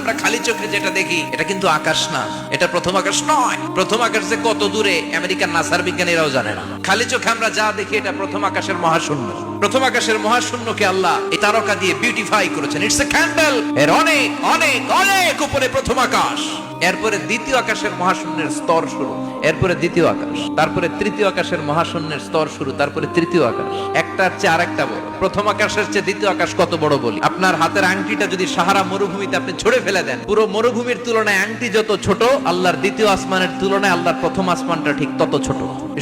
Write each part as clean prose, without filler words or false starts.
আমরা খালি চোখে যেটা দেখি এটা কিন্তু আকাশ না, এটা প্রথম আকাশ নয়। প্রথম আকাশ যে কত দূরে আমেরিকার নাসার বিজ্ঞানীরাও জানে না। খালি চোখে আমরা যা দেখি এটা প্রথম আকাশের মহাশূন্য। প্রথম আকাশের মহাশূন্যকে আল্লাহ এই তারকা দিয়ে বিউটিফাই করেছেন। It's a candle. এর অনেক অনেক অনেক উপরে প্রথম আকাশ, এরপরে দ্বিতীয় আকাশের মহাশূন্যের স্তর শুরু, এরপরে দ্বিতীয় আকাশ, তারপরে তৃতীয় আকাশের মহাশূন্যের স্তর শুরু, তারপরে তৃতীয় আকাশ। একটার চেয়ে আরেকটা বড়। প্রথম আকাশের চেয়ে দ্বিতীয় আকাশ কত বড় বলি, আপনার হাতের আংটিটা যদি সাহারা মরুভূমিতে আপনি ছুঁড়ে ফেলে দেন, পুরো মরুভূমির তুলনায় আংটি যত ছোট, আল্লাহর দ্বিতীয় আসমানের তুলনায় আল্লাহর প্রথম আসমানটা ঠিক তত ছোট।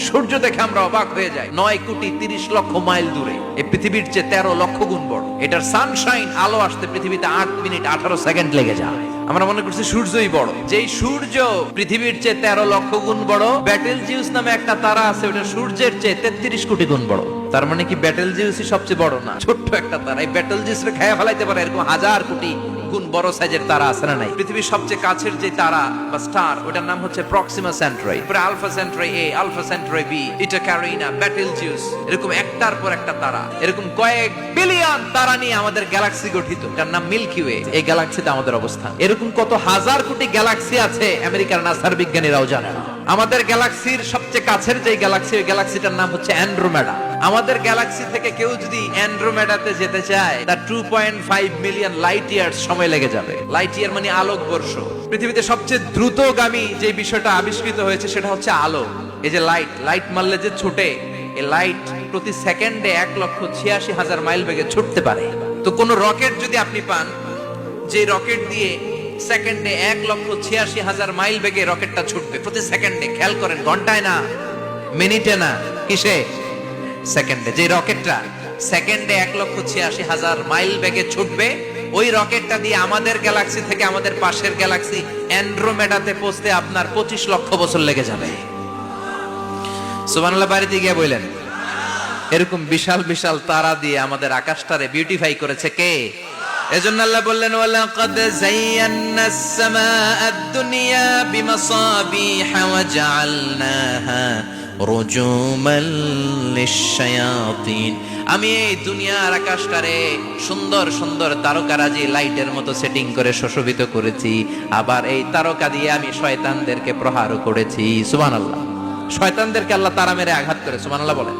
সূর্য দেখে আমরা অবাক হয়ে যাই, 9,30,00,000 মাইল দূরে। এই পৃথিবীর চেয়ে 13 লক্ষ গুণ বড়। এটার সানশাইন, আলো আসতে পৃথিবীতে 8 মিনিট 18 সেকেন্ড লেগে যায়। আমরা মনে করছি সূর্যই বড়। যেই সূর্য পৃথিবীর চেয়ে 13 লক্ষ গুণ বড়, ব্যাটেলজিউস নামে একটা তারা আছে, ওটা সূর্যের চেয়ে 33 কোটি গুণ বড়। তার মানে কি ব্যাটেলজিউসই সবচেয়ে বড় না? ছোট্ট একটা তারা। এই ব্যাটেলজিউসরে খেয়ে ফেলাইতে পারে এরকম 1000 কোটি গুণ বড় সাইজের তারা আছে না নাই? পৃথিবীর সবচেয়ে কাছের যে তারা বা স্টার, ওটার নাম হচ্ছে প্রক্সিমা সেন্ট্রাই, তারপরে আলফা সেন্ট্রাই এ, আলফা সেন্ট্রাই বি, ইটা ক্যারিনা, ব্যাটেলজিউস, এরকম একটার পর একটা তারা, এরকম কয়েক বিলিয়ন তারা নিয়ে আমাদের গ্যালাক্সি গঠিত, যার নাম মিল্কি ওয়ে। এই গ্যালাক্সিতে আমাদের অবস্থান। এরকম কত হাজার কোটি গ্যালাক্সি আছে আমেরিকার নাসার বিজ্ঞানীরাও জানে না। আমাদের গ্যালাক্সির সবচেয়ে কাছের যে গ্যালাক্সি, ওই গ্যালাক্সিটার নাম হচ্ছে অ্যান্ড্রোমেডা। আমাদের গ্যালাক্সি থেকে কেউ যদি অ্যান্ড্রোমেডাতে যেতে চায়, তার 2.5 মিলিয়ন লাইট ইয়ার্স সময় লেগে যাবে। লাইট ইয়ার মানে আলোকবর্ষ। পৃথিবীতে সবচেয়ে দ্রুতগামী যে বিষয়টা আবিষ্কৃত হয়েছে সেটা হচ্ছে আলো। এই যে লাইট মারলে যে ছুটে, এই লাইট প্রতি সেকেন্ডে 1,86,000 মাইল বেগে ছুটতে পারে। তো কোন রকেট যদি আপনি পান, যে রকেট দিয়ে সেকেন্ডে 1,86,000 মাইল বেগে রকেটটা ছুটবে প্রতি সেকেন্ডে, খেয়াল করেন, ঘন্টায় না, মিনিটে না, কিসে? সেকেন্ডে। যে রকেটটা সেকেন্ডে 1,86,000 মাইল বেগে ছুটবে, ওই রকেটটা দিয়ে আমাদের গ্যালাক্সি থেকে আমাদের পাশের গ্যালাক্সি অ্যান্ড্রোমেডাতে পৌঁছতে আপনার 25 লক্ষ বছর লেগে যাবে। সুবহানাল্লাহ বাড়িতে গিয়ে বললেন। এরকম বিশাল বিশাল তারা দিয়ে আমাদের আকাশটারে বিউটিফাই করেছে কে? এজন্য আল্লাহ বললেন, ওয়ালাকাদ যায়্যানাস সামাআদ দুনিয়া বিমাসাবিহা ওয়া জাআলনাহা রুজুমান লিশ-শায়াতিন। আমি এই দুনিয়ার আকাশটারে সুন্দর সুন্দর তারকারাজি লাইটের মতো সেটিং করে সুশোভিত করেছি। আবার এই তারকা দিয়ে আমি শয়তানদেরকে প্রহার করেছি। সুবহানাল্লাহ। শয়তানদেরকে আল্লাহ তারা মেরে আঘাত করে। সুবহানাল্লাহ বলেন।